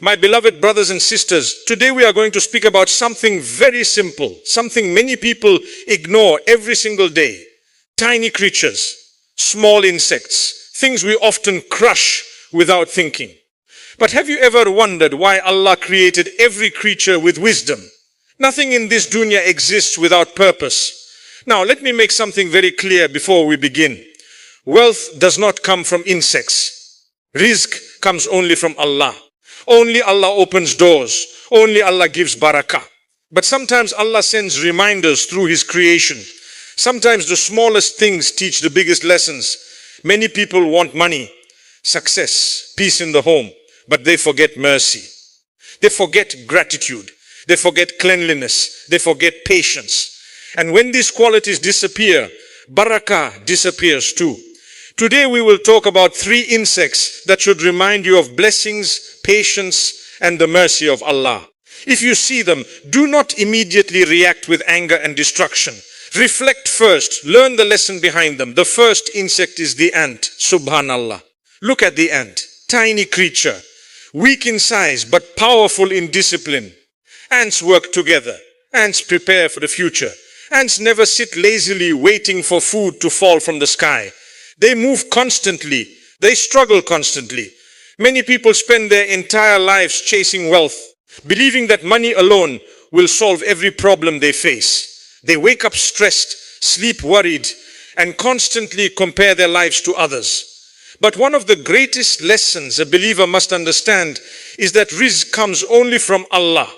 My beloved brothers and sisters, today we are going to speak about something very simple, something many people ignore every single day. Tiny creatures, small insects, things we often crush without thinking. But have you ever wondered why Allah created every creature with wisdom? Nothing in this dunya exists without purpose. Now, let me make something very clear before we begin. Wealth does not come from insects. Rizq comes only from Allah. Only Allah opens doors. Only Allah gives barakah. But sometimes Allah sends reminders through His creation. Sometimes the smallest things teach the biggest lessons. Many people want money, success, peace in the home, but they forget mercy. They forget gratitude. They forget cleanliness. They forget patience. And when these qualities disappear, barakah disappears too. Today we will talk about 3 insects that should remind you of blessings, patience, and the mercy of Allah. If you see them, do not immediately react with anger and destruction. Reflect first, learn the lesson behind them. The first insect is the ant, subhanallah. Look at the ant, tiny creature, weak in size but powerful in discipline. Ants work together. Ants prepare for the future. Ants never sit lazily waiting for food to fall from the sky. They move constantly. They struggle constantly. Many people spend their entire lives chasing wealth, believing that money alone will solve every problem they face. They wake up stressed, sleep worried, and constantly compare their lives to others. But one of the greatest lessons a believer must understand is that rizq comes only from Allah.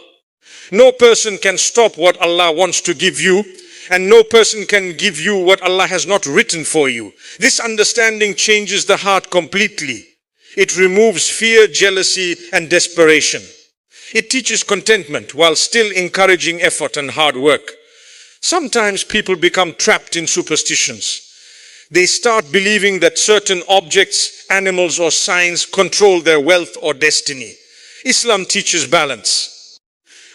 No person can stop what Allah wants to give you, and no person can give you what Allah has not written for you. This understanding changes the heart completely. It removes fear, jealousy, and desperation. It teaches contentment while still encouraging effort and hard work. Sometimes people become trapped in superstitions. They start believing that certain objects, animals, or signs control their wealth or destiny. Islam teaches balance.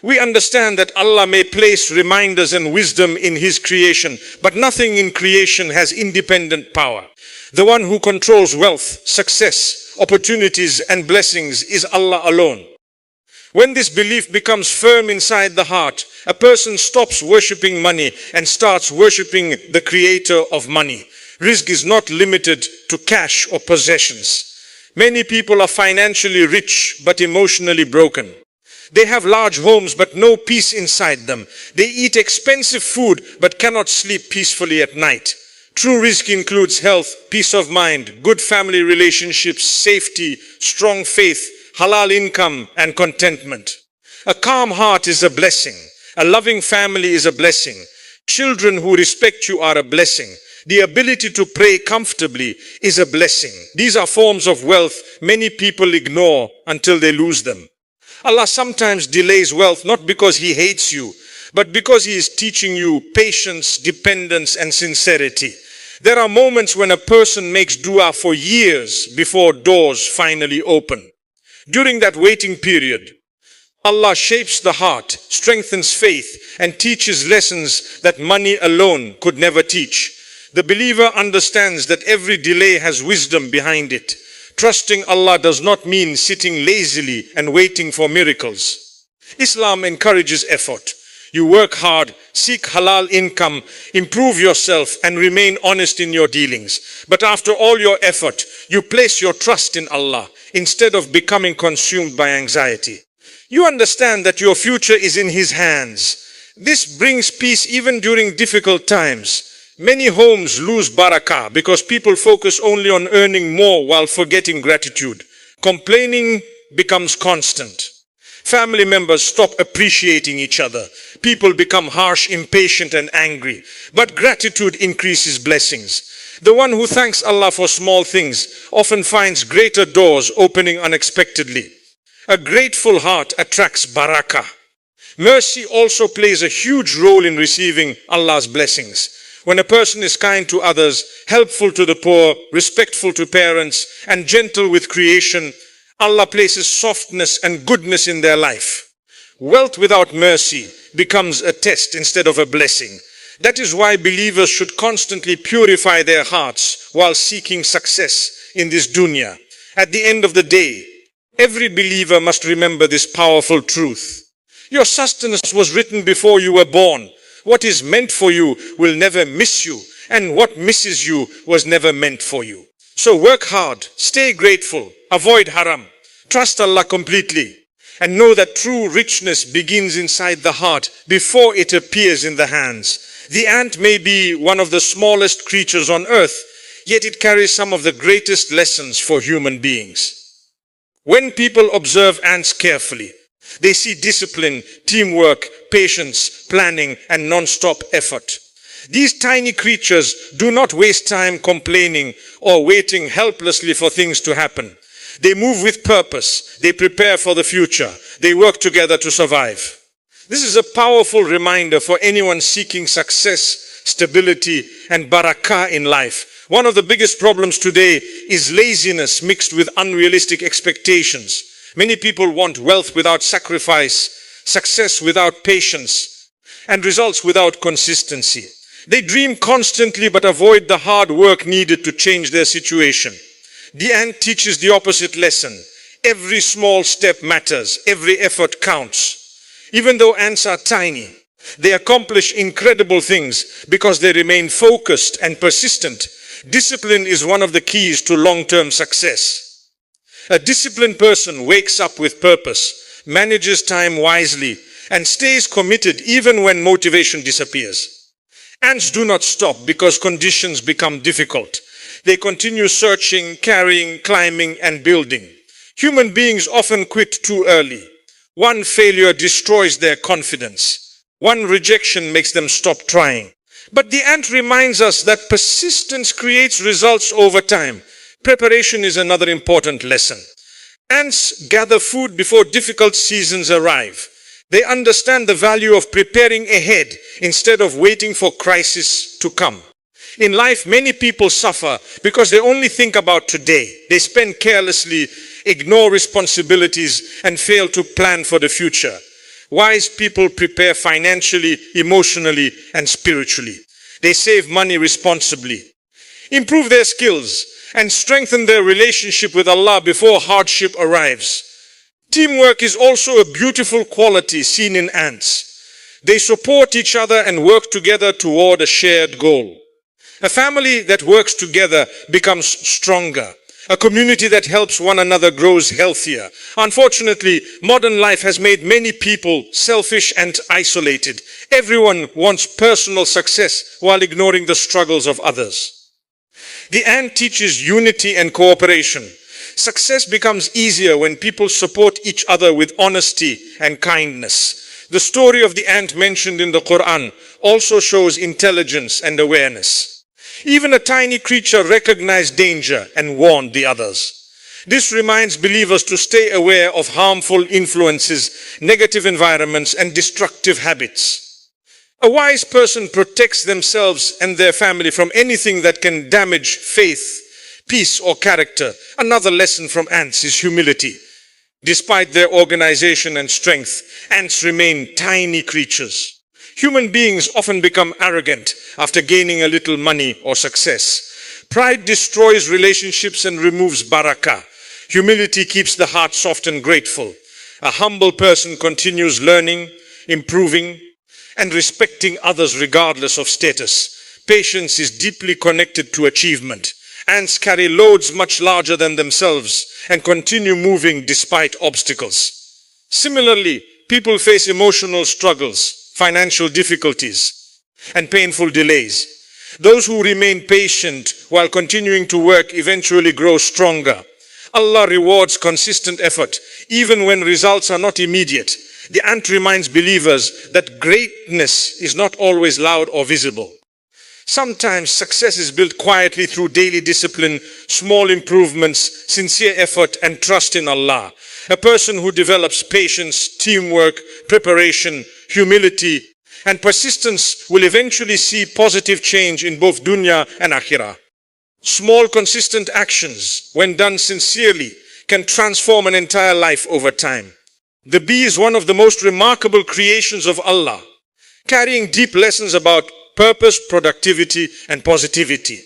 We understand that Allah may place reminders and wisdom in His creation, but nothing in creation has independent power. The one who controls wealth, success, opportunities, and blessings is Allah alone. When this belief becomes firm inside the heart, a person stops worshipping money and starts worshipping the creator of money. Rizq is not limited to cash or possessions. Many people are financially rich but emotionally broken. They have large homes but no peace inside them. They eat expensive food but cannot sleep peacefully at night. True rizq includes health, peace of mind, good family relationships, safety, strong faith, halal income, and contentment. A calm heart is a blessing. A loving family is a blessing. Children who respect you are a blessing. The ability to pray comfortably is a blessing. These are forms of wealth many people ignore until they lose them. Allah sometimes delays wealth not because He hates you, but because He is teaching you patience, dependence, and sincerity. There are moments when a person makes dua for years before doors finally open. During that waiting period, Allah shapes the heart, strengthens faith, and teaches lessons that money alone could never teach. The believer understands that every delay has wisdom behind it. Trusting Allah does not mean sitting lazily and waiting for miracles. Islam encourages effort. You work hard, seek halal income, improve yourself, and remain honest in your dealings. But after all your effort, you place your trust in Allah instead of becoming consumed by anxiety. You understand that your future is in His hands. This brings peace even during difficult times. Many homes lose barakah because people focus only on earning more while forgetting gratitude. Complaining becomes constant. Family members stop appreciating each other. People become harsh, impatient, and angry. But gratitude increases blessings. The one who thanks Allah for small things often finds greater doors opening unexpectedly. A grateful heart attracts barakah. Mercy also plays a huge role in receiving Allah's blessings. When a person is kind to others, helpful to the poor, respectful to parents, and gentle with creation, Allah places softness and goodness in their life. Wealth without mercy becomes a test instead of a blessing. That is why believers should constantly purify their hearts while seeking success in this dunya. At the end of the day, Every believer must remember this powerful truth. Your sustenance was written before you were born. What is meant for you will never miss you, and what misses you was never meant for you. So work hard, stay grateful, avoid haram, trust Allah completely, and know that true richness begins inside the heart before it appears in the hands. The ant may be one of the smallest creatures on earth, yet it carries some of the greatest lessons for human beings. When people observe ants carefully, they see discipline, teamwork, patience, planning, and non-stop effort. These tiny creatures do not waste time complaining or waiting helplessly for things to happen. They move with purpose. They prepare for the future. They work together to survive. This is a powerful reminder for anyone seeking success, stability, and barakah in life. One of the biggest problems today is laziness mixed with unrealistic expectations. Many people want wealth without sacrifice, success without patience, and results without consistency. They dream constantly but avoid the hard work needed to change their situation. The ant teaches the opposite lesson. Every small step matters. Every effort counts. Even though ants are tiny, they accomplish incredible things because they remain focused and persistent. Discipline is one of the keys to long-term success. A disciplined person wakes up with purpose, manages time wisely, and stays committed even when motivation disappears. Ants do not stop because conditions become difficult. They continue searching, carrying, climbing, and building. Human beings often quit too early. One failure destroys their confidence. One rejection makes them stop trying. But the ant reminds us that persistence creates results over time. Preparation is another important lesson. Ants gather food before difficult seasons arrive. They understand the value of preparing ahead instead of waiting for crisis to come. In life, many people suffer because they only think about today. They spend carelessly, ignore responsibilities, and fail to plan for the future. Wise people prepare financially, emotionally, and spiritually. They save money responsibly, improve their skills, and strengthen their relationship with Allah before hardship arrives. Teamwork is also a beautiful quality seen in ants. They support each other and work together toward a shared goal. A family that works together becomes stronger. A community that helps one another grows healthier. Unfortunately, modern life has made many people selfish and isolated. Everyone wants personal success while ignoring the struggles of others. The ant teaches unity and cooperation. Success becomes easier when people support each other with honesty and kindness. The story of the ant mentioned in the Quran also shows intelligence and awareness. Even a tiny creature recognized danger and warned the others. This reminds believers to stay aware of harmful influences, negative environments, and destructive habits. A wise person protects themselves and their family from anything that can damage faith, peace, or character. Another lesson from ants is humility. Despite their organization and strength, ants remain tiny creatures. Human beings often become arrogant after gaining a little money or success. Pride destroys relationships and removes barakah. Humility keeps the heart soft and grateful. A humble person continues learning, improving, and respecting others regardless of status. Patience is deeply connected to achievement. Ants carry loads much larger than themselves and continue moving despite obstacles. Similarly, people face emotional struggles, financial difficulties, and painful delays. Those who remain patient while continuing to work eventually grow stronger. Allah rewards consistent effort, even when results are not immediate. The ant reminds believers that greatness is not always loud or visible. Sometimes success is built quietly through daily discipline, small improvements, sincere effort, and trust in Allah. A person who develops patience, teamwork, preparation, humility, and persistence will eventually see positive change in both dunya and akhirah. Small, consistent actions, when done sincerely, can transform an entire life over time. The bee is one of the most remarkable creations of Allah, carrying deep lessons about purpose, productivity, and positivity.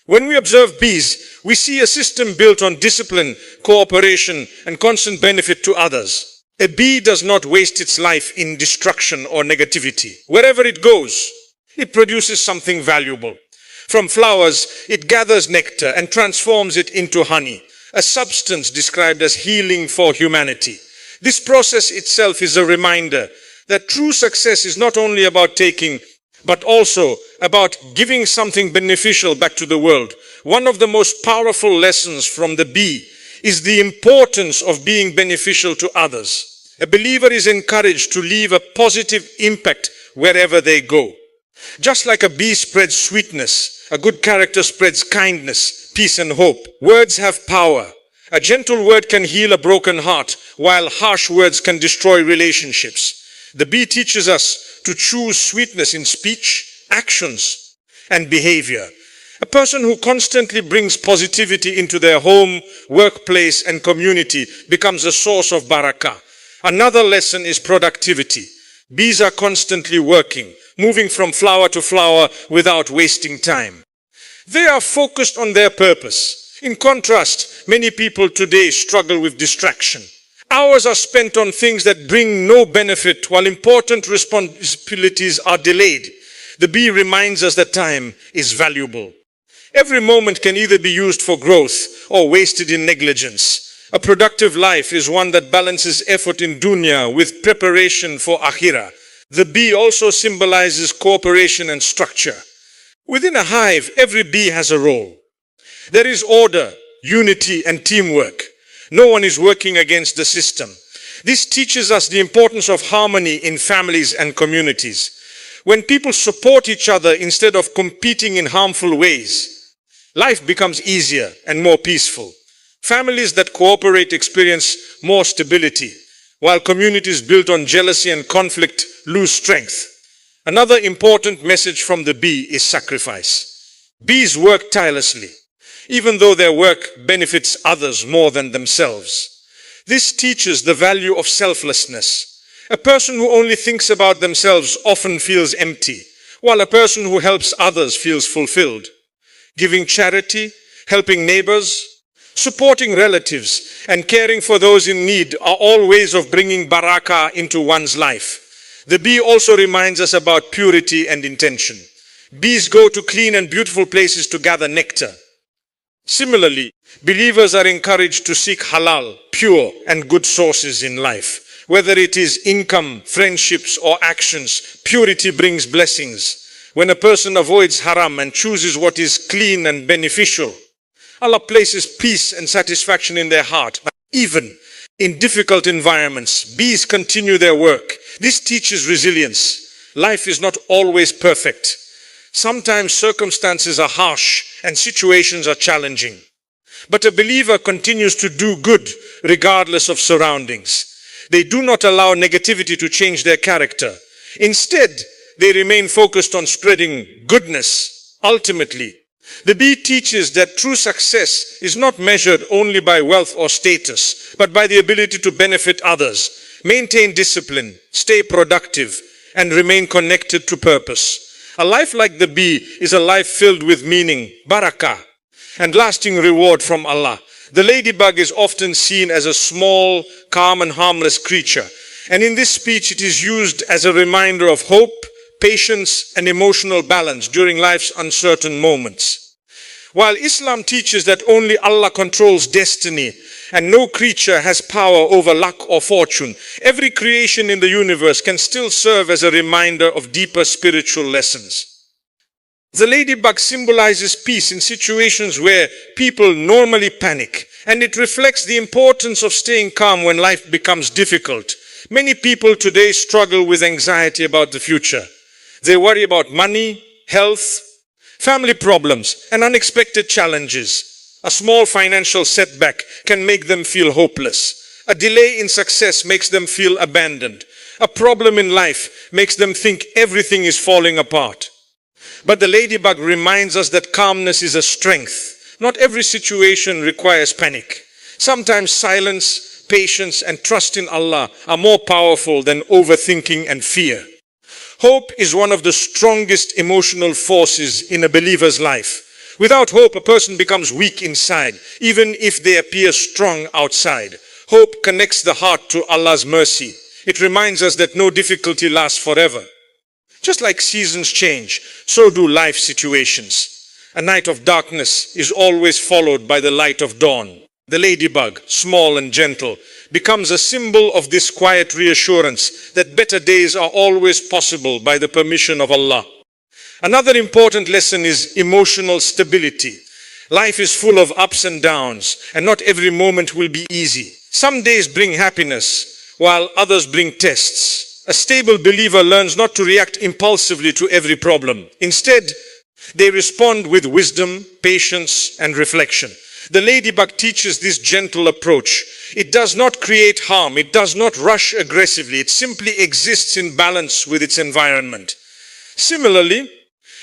When we observe bees, we see a system built on discipline, cooperation, and constant benefit to others. A bee does not waste its life in destruction or negativity. Wherever it goes, it produces something valuable. From flowers, it gathers nectar and transforms it into honey, a substance described as healing for humanity. This process itself is a reminder that true success is not only about taking, but also about giving something beneficial back to the world. One of the most powerful lessons from the bee is the importance of being beneficial to others. A believer is encouraged to leave a positive impact wherever they go. Just like a bee spreads sweetness, a good character spreads kindness, peace and hope. Words have power. A gentle word can heal a broken heart, while harsh words can destroy relationships. The bee teaches us to choose sweetness in speech, actions, and behavior. A person who constantly brings positivity into their home, workplace, and community becomes a source of barakah. Another lesson is productivity. Bees are constantly working, moving from flower to flower without wasting time. They are focused on their purpose. In contrast, many people today struggle with distraction. Hours are spent on things that bring no benefit, while important responsibilities are delayed. The bee reminds us that time is valuable. Every moment can either be used for growth or wasted in negligence. A productive life is one that balances effort in dunya with preparation for akhirah. The bee also symbolizes cooperation and structure. Within a hive, every bee has a role. There is order, unity, and teamwork. No one is working against the system. This teaches us the importance of harmony in families and communities. When people support each other instead of competing in harmful ways, life becomes easier and more peaceful. Families that cooperate experience more stability, while communities built on jealousy and conflict lose strength. Another important message from the bee is sacrifice. Bees work tirelessly, even though their work benefits others more than themselves. This teaches the value of selflessness. A person who only thinks about themselves often feels empty, while a person who helps others feels fulfilled. Giving charity, helping neighbors, supporting relatives, and caring for those in need are all ways of bringing barakah into one's life. The bee also reminds us about purity and intention. Bees go to clean and beautiful places to gather nectar. Similarly, believers are encouraged to seek halal, pure, and good sources in life. Whether it is income, friendships, or actions, purity brings blessings. When a person avoids haram and chooses what is clean and beneficial, Allah places peace and satisfaction in their heart. Even in difficult environments, bees continue their work. This teaches resilience. Life is not always perfect. Sometimes circumstances are harsh and situations are challenging. But a believer continues to do good regardless of surroundings. They do not allow negativity to change their character. Instead, they remain focused on spreading goodness. Ultimately, the bee teaches that true success is not measured only by wealth or status, but by the ability to benefit others, maintain discipline, stay productive, and remain connected to purpose. A life like the bee is a life filled with meaning, barakah, and lasting reward from Allah. The ladybug is often seen as a small, calm, and harmless creature. And in this speech, it is used as a reminder of hope, patience, and emotional balance during life's uncertain moments. While Islam teaches that only Allah controls destiny and no creature has power over luck or fortune, every creation in the universe can still serve as a reminder of deeper spiritual lessons. The ladybug symbolizes peace in situations where people normally panic, and it reflects the importance of staying calm when life becomes difficult. Many people today struggle with anxiety about the future. They worry about money, health, family problems, and unexpected challenges. A small financial setback can make them feel hopeless. A delay in success makes them feel abandoned. A problem in life makes them think everything is falling apart. But the ladybug reminds us that calmness is a strength. Not every situation requires panic. Sometimes silence, patience, and trust in Allah are more powerful than overthinking and fear. Hope is one of the strongest emotional forces in a believer's life. Without hope, a person becomes weak inside, even if they appear strong outside. Hope connects the heart to Allah's mercy. It reminds us that no difficulty lasts forever. Just like seasons change, so do life situations. A night of darkness is always followed by the light of dawn. The ladybug, small and gentle, becomes a symbol of this quiet reassurance that better days are always possible by the permission of Allah. Another important lesson is emotional stability. Life is full of ups and downs, and not every moment will be easy. Some days bring happiness, while others bring tests. A stable believer learns not to react impulsively to every problem. Instead, they respond with wisdom, patience, and reflection. The ladybug teaches this gentle approach. It does not create harm. It does not rush aggressively. It simply exists in balance with its environment. Similarly,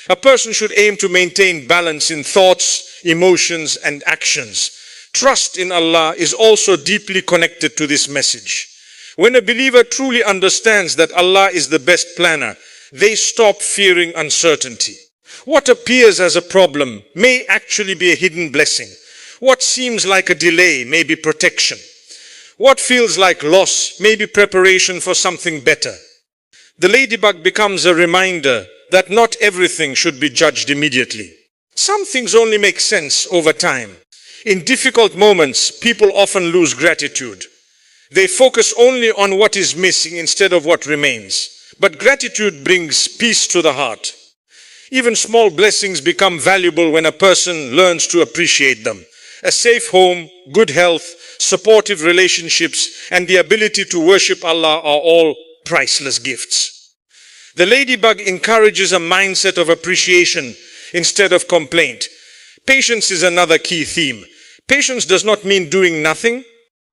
a person should aim to maintain balance in thoughts, emotions, and actions. Trust in Allah is also deeply connected to this message. When a believer truly understands that Allah is the best planner, they stop fearing uncertainty. What appears as a problem may actually be a hidden blessing. What seems like a delay may be protection. What feels like loss may be preparation for something better. The ladybug becomes a reminder that not everything should be judged immediately. Some things only make sense over time. In difficult moments, people often lose gratitude. They focus only on what is missing instead of what remains. But gratitude brings peace to the heart. Even small blessings become valuable when a person learns to appreciate them. A safe home, good health, supportive relationships, and the ability to worship Allah are all priceless gifts. The ladybug encourages a mindset of appreciation instead of complaint. Patience is another key theme. Patience does not mean doing nothing.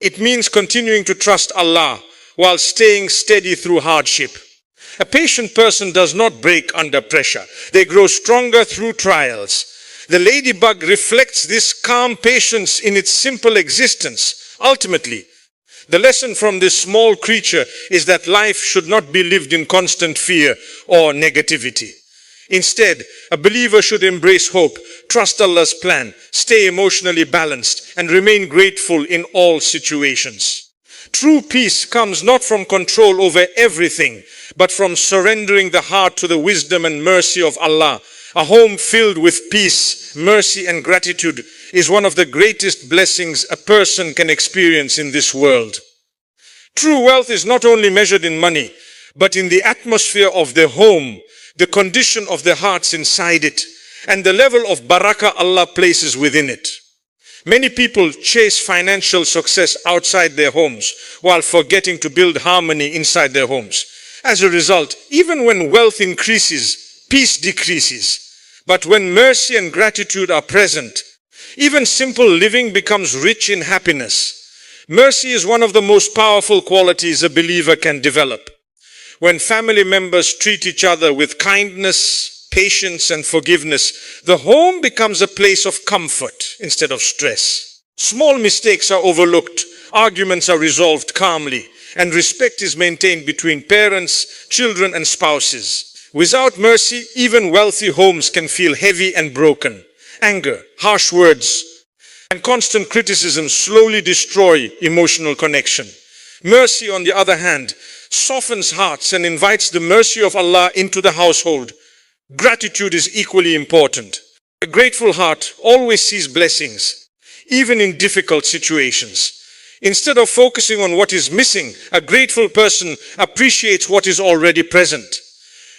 It means continuing to trust Allah while staying steady through hardship. A patient person does not break under pressure. They grow stronger through trials. The ladybug reflects this calm patience in its simple existence. Ultimately, the lesson from this small creature is that life should not be lived in constant fear or negativity. Instead, a believer should embrace hope, trust Allah's plan, stay emotionally balanced, and remain grateful in all situations. True peace comes not from control over everything, but from surrendering the heart to the wisdom and mercy of Allah. A home filled with peace, mercy, and gratitude is one of the greatest blessings a person can experience in this world. True wealth is not only measured in money, but in the atmosphere of the home, the condition of the hearts inside it, and the level of barakah Allah places within it. Many people chase financial success outside their homes while forgetting to build harmony inside their homes. As a result, even when wealth increases, peace decreases. But when mercy and gratitude are present, even simple living becomes rich in happiness. Mercy is one of the most powerful qualities a believer can develop. When family members treat each other with kindness, patience, and forgiveness, the home becomes a place of comfort instead of stress. Small mistakes are overlooked, arguments are resolved calmly, and respect is maintained between parents, children, and spouses. Without mercy, even wealthy homes can feel heavy and broken. Anger, harsh words, and constant criticism slowly destroy emotional connection. Mercy, on the other hand, softens hearts and invites the mercy of Allah into the household. Gratitude is equally important. A grateful heart always sees blessings, even in difficult situations. Instead of focusing on what is missing, a grateful person appreciates what is already present.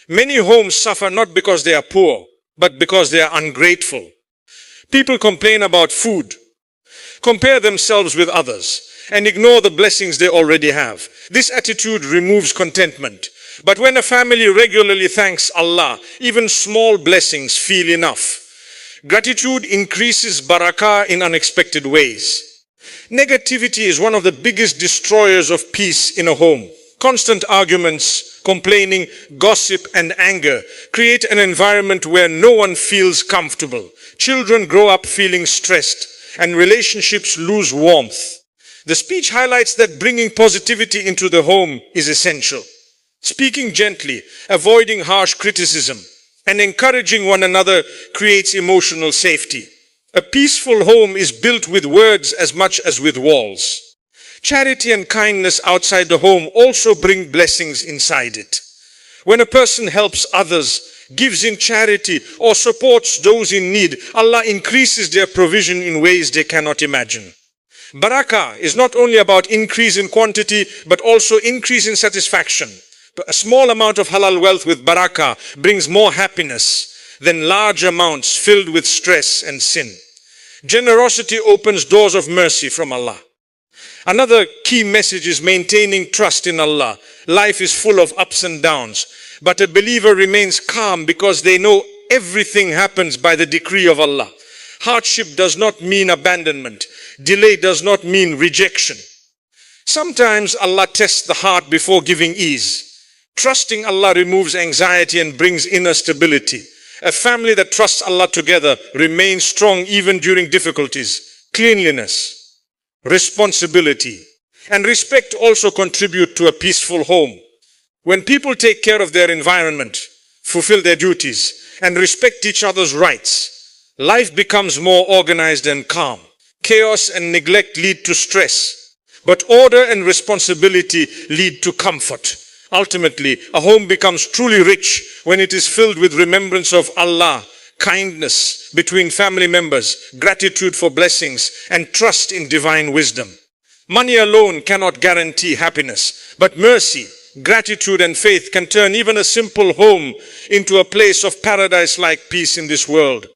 Many homes suffer not because they are poor, but because they are ungrateful. People complain about food, compare themselves with others, and ignore the blessings they already have. This attitude removes contentment. But when a family regularly thanks Allah, even small blessings feel enough. Gratitude increases barakah in unexpected ways. Negativity is one of the biggest destroyers of peace in a home. Constant arguments, complaining, gossip, and anger create an environment where no one feels comfortable. Children grow up feeling stressed, and relationships lose warmth. The speech highlights that bringing positivity into the home is essential. Speaking gently, avoiding harsh criticism, And encouraging one another creates emotional safety. A peaceful home is built with words as much as with walls. Charity and kindness outside the home also bring blessings inside it. When a person helps others, gives in charity, or supports those in need, Allah increases their provision in ways they cannot imagine. Barakah is not only about increase in quantity, but also increase in satisfaction. A small amount of halal wealth with barakah brings more happiness than large amounts filled with stress and sin. Generosity opens doors of mercy from Allah. Another key message is maintaining trust in Allah. Life is full of ups and downs, but a believer remains calm because they know everything happens by the decree of Allah. Hardship does not mean abandonment. Delay does not mean rejection. Sometimes Allah tests the heart before giving ease. Trusting Allah removes anxiety and brings inner stability. A family that trusts Allah together remains strong even during difficulties. Cleanliness, responsibility, and respect also contribute to a peaceful home. When people take care of their environment, fulfill their duties, and respect each other's rights, life becomes more organized and calm. Chaos and neglect lead to stress, but order and responsibility lead to comfort. Ultimately, a home becomes truly rich when it is filled with remembrance of Allah, kindness between family members, gratitude for blessings, and trust in divine wisdom. Money alone cannot guarantee happiness, but mercy, gratitude, and faith can turn even a simple home into a place of paradise-like peace in this world.